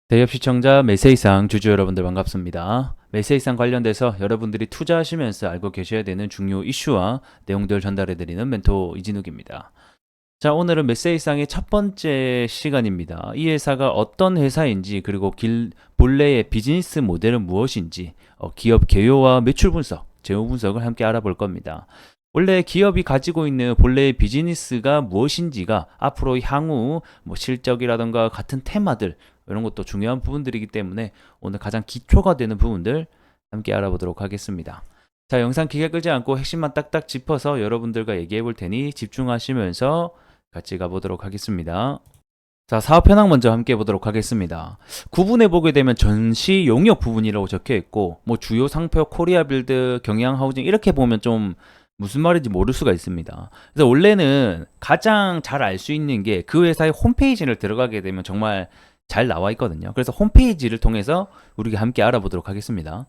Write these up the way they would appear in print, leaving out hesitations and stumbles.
대기업 시청자 매세이상 주주 여러분들 반갑습니다. 매세이상 관련돼서 여러분들이 투자하시면서 알고 계셔야 되는 중요 이슈와 내용들 전달해드리는 멘토 이진욱입니다. 자, 오늘은 매세이상의 첫 번째 시간입니다. 이 회사가 어떤 회사인지 그리고 본래의 비즈니스 모델은 무엇인지 기업 개요와 매출 분석, 재무 분석을 함께 알아볼 겁니다. 원래 기업이 가지고 있는 본래의 비즈니스가 무엇인지가 앞으로 향후 실적이라던가 같은 테마들 이런 것도 중요한 부분들이기 때문에 오늘 가장 기초가 되는 부분들 함께 알아보도록 하겠습니다. 자, 영상 길게 끌지 않고 핵심만 딱딱 짚어서 여러분들과 얘기해 볼 테니 집중하시면서 같이 가보도록 하겠습니다. 자, 사업 현황 먼저 함께 보도록 하겠습니다. 구분해 보게 되면 전시 용역 부분이라고 적혀 있고 주요 상표 코리아 빌드, 경양 하우징 이렇게 보면 좀 무슨 말인지 모를 수가 있습니다. 그래서 원래는 가장 잘 알 수 있는 게 그 회사의 홈페이지를 들어가게 되면 정말 잘 나와 있거든요. 그래서 홈페이지를 통해서 우리가 함께 알아보도록 하겠습니다.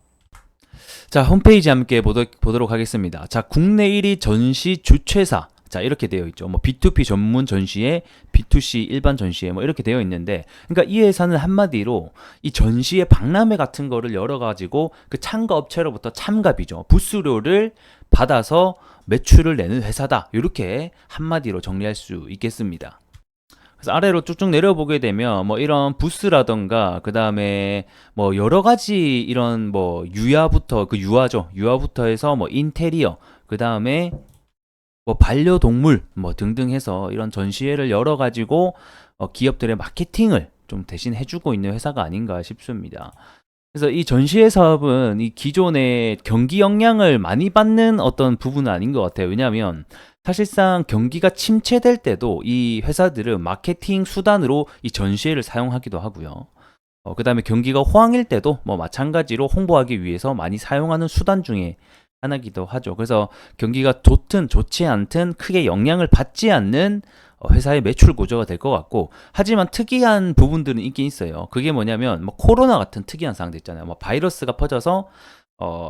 자, 홈페이지 함께 보도록 하겠습니다. 자, 국내 1위 전시 주최사. 자, 이렇게 되어 있죠. B2B 전문 전시회, B2C 일반 전시회 이렇게 되어 있는데, 그러니까 이 회사는 한마디로 이 전시회 박람회 같은 거를 열어가지고 그 참가 업체로부터 참가비죠. 부수료를 받아서 매출을 내는 회사다. 이렇게 한마디로 정리할 수 있겠습니다. 그래서 아래로 쭉쭉 내려보게 되면 이런 부스라던가 그 다음에 여러 가지 이런 유아부터 그 유아죠. 유아부터 해서 인테리어 그 다음에 반려동물 등등 해서 이런 전시회를 열어가지고 기업들의 마케팅을 좀 대신 해주고 있는 회사가 아닌가 싶습니다. 그래서 이 전시회 사업은 이 기존의 경기 영향을 많이 받는 어떤 부분은 아닌 것 같아요. 왜냐하면 사실상 경기가 침체될 때도 이 회사들은 마케팅 수단으로 이 전시회를 사용하기도 하고요. 그 다음에 경기가 호황일 때도 마찬가지로 홍보하기 위해서 많이 사용하는 수단 중에 하나기도 하죠. 그래서 경기가 좋든 좋지 않든 크게 영향을 받지 않는 회사의 매출 구조가 될 것 같고, 하지만 특이한 부분들은 있긴 있어요. 그게 뭐냐면 코로나 같은 특이한 상황도 있잖아요. 바이러스가 퍼져서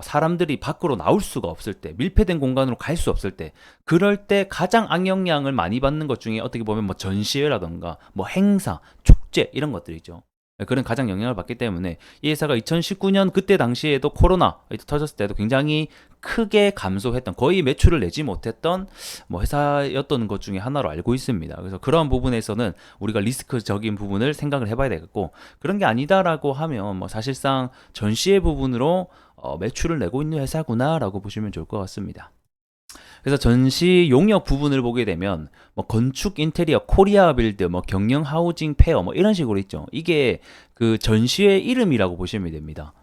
사람들이 밖으로 나올 수가 없을 때, 밀폐된 공간으로 갈 수 없을 때, 그럴 때 가장 악영향을 많이 받는 것 중에 어떻게 보면 전시회라던가 행사, 축제 이런 것들이죠. 그런 가장 영향을 받기 때문에 이 회사가 2019년 그때 당시에도 코로나 터졌을 때도 굉장히 크게 감소했던, 거의 매출을 내지 못했던 회사였던 것 중에 하나로 알고 있습니다. 그래서 그런 부분에서는 우리가 리스크적인 부분을 생각을 해봐야 되겠고, 그런 게 아니다라고 하면 사실상 전시회 부분으로 매출을 내고 있는 회사구나라고 보시면 좋을 것 같습니다. 그래서 전시 용역 부분을 보게 되면 건축 인테리어 코리아 빌드 경영 하우징 페어 이런 식으로 있죠. 이게 그 전시회 이름이라고 보시면 됩니다.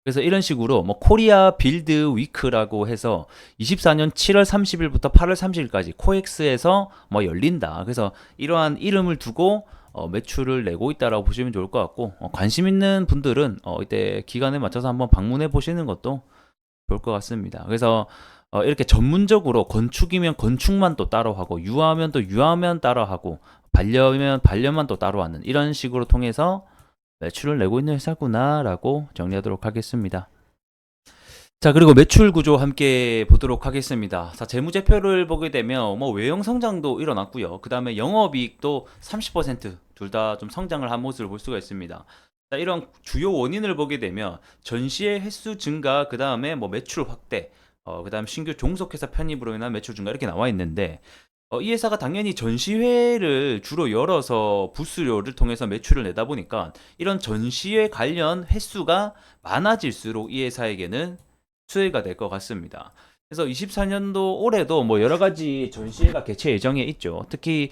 그래서 이런 식으로 코리아 빌드 위크라고 해서 24년 7월 30일부터 8월 30일까지 코엑스에서 열린다. 그래서 이러한 이름을 두고 매출을 내고 있다라고 보시면 좋을 것 같고, 관심 있는 분들은 이때 기간에 맞춰서 한번 방문해 보시는 것도 좋을 것 같습니다. 그래서 이렇게 전문적으로 건축이면 건축만 또 따로 하고, 유아면 또 유아면 따로 하고, 반려면 반려만 또 따로 하는 이런 식으로 통해서 매출을 내고 있는 회사구나라고 정리하도록 하겠습니다. 자, 그리고 매출 구조 함께 보도록 하겠습니다. 자, 재무제표를 보게 되면 외형 성장도 일어났고요. 그 다음에 영업이익도 30% 둘 다 좀 성장을 한 모습을 볼 수가 있습니다. 자, 이런 주요 원인을 보게 되면 전시회 횟수 증가, 그 다음에 매출 확대, 그 다음 신규 종속회사 편입으로 인한 매출 증가 이렇게 나와 있는데, 이 회사가 당연히 전시회를 주로 열어서 부수료를 통해서 매출을 내다 보니까 이런 전시회 관련 횟수가 많아질수록 이 회사에게는 수혜가 될 것 같습니다. 그래서 24년도 올해도 여러 가지 전시회가 개최 예정에 있죠. 특히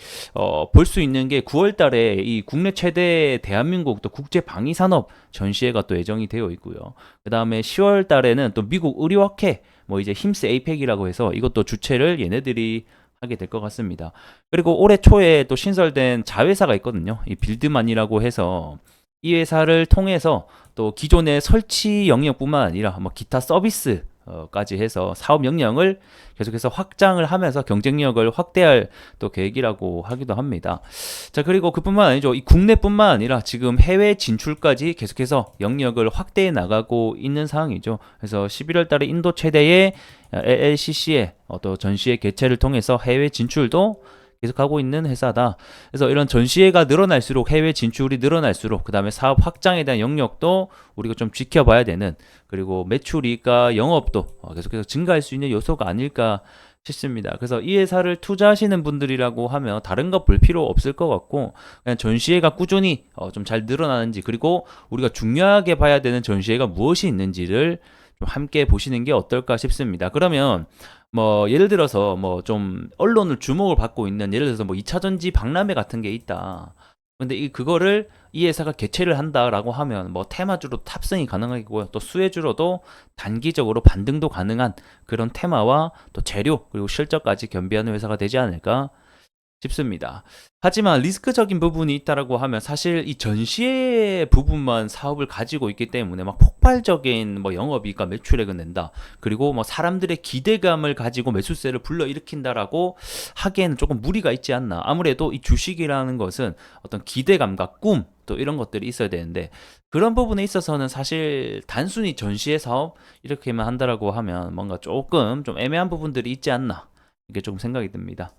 볼 수 있는 게 9월 달에 이 국내 최대 대한민국 또 국제 방위 산업 전시회가 또 예정이 되어 있고요. 그다음에 10월 달에는 또 미국 의료학회 이제 힘스 에이펙이라고 해서 이것도 주최를 얘네들이 하게 될 것 같습니다. 그리고 올해 초에 또 신설된 자회사가 있거든요. 이 빌드만이라고 해서 이 회사를 통해서 또 기존의 설치 영역뿐만 아니라 기타 서비스까지 해서 사업 역량을 계속해서 확장을 하면서 경쟁력을 확대할 또 계획이라고 하기도 합니다. 자, 그리고 그뿐만 아니죠. 이 국내뿐만 아니라 지금 해외 진출까지 계속해서 영역을 확대해 나가고 있는 상황이죠. 그래서 11월 달에 인도 최대의 LLCC의 또 전시회 개최를 통해서 해외 진출도 계속하고 있는 회사다. 그래서 이런 전시회가 늘어날수록 해외 진출이 늘어날수록 그 다음에 사업 확장에 대한 영역도 우리가 좀 지켜봐야 되는, 그리고 매출이익과 영업도 계속해서 증가할 수 있는 요소가 아닐까 싶습니다. 그래서 이 회사를 투자하시는 분들이라고 하면 다른 거 볼 필요 없을 것 같고, 그냥 전시회가 꾸준히 좀 잘 늘어나는지, 그리고 우리가 중요하게 봐야 되는 전시회가 무엇이 있는지를 좀 함께 보시는 게 어떨까 싶습니다. 그러면 뭐 예를 들어서 뭐 좀 언론을 주목을 받고 있는, 예를 들어서 뭐 2차 전지 박람회 같은 게 있다. 근데 그거를 이 회사가 개최를 한다라고 하면 뭐 테마주로 탑승이 가능하고요. 또 수혜주로도 단기적으로 반등도 가능한 그런 테마와 또 재료 그리고 실적까지 겸비하는 회사가 되지 않을까 싶습니다. 하지만 리스크적인 부분이 있다라고 하면 사실 이 전시회 부분만 사업을 가지고 있기 때문에 막 폭발적인 뭐 영업이익과 매출액을 낸다. 그리고 뭐 사람들의 기대감을 가지고 매수세를 불러일으킨다라고 하기에는 조금 무리가 있지 않나. 아무래도 이 주식이라는 것은 어떤 기대감과 꿈, 또 이런 것들이 있어야 되는데, 그런 부분에 있어서는 사실 단순히 전시회 사업 이렇게만 한다라고 하면 뭔가 조금 좀 애매한 부분들이 있지 않나. 이게 좀 생각이 듭니다.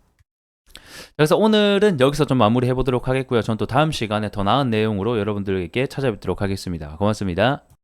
그래서 오늘은 여기서 좀 마무리해 보도록 하겠고요. 전 또 다음 시간에 더 나은 내용으로 여러분들에게 찾아뵙도록 하겠습니다. 고맙습니다.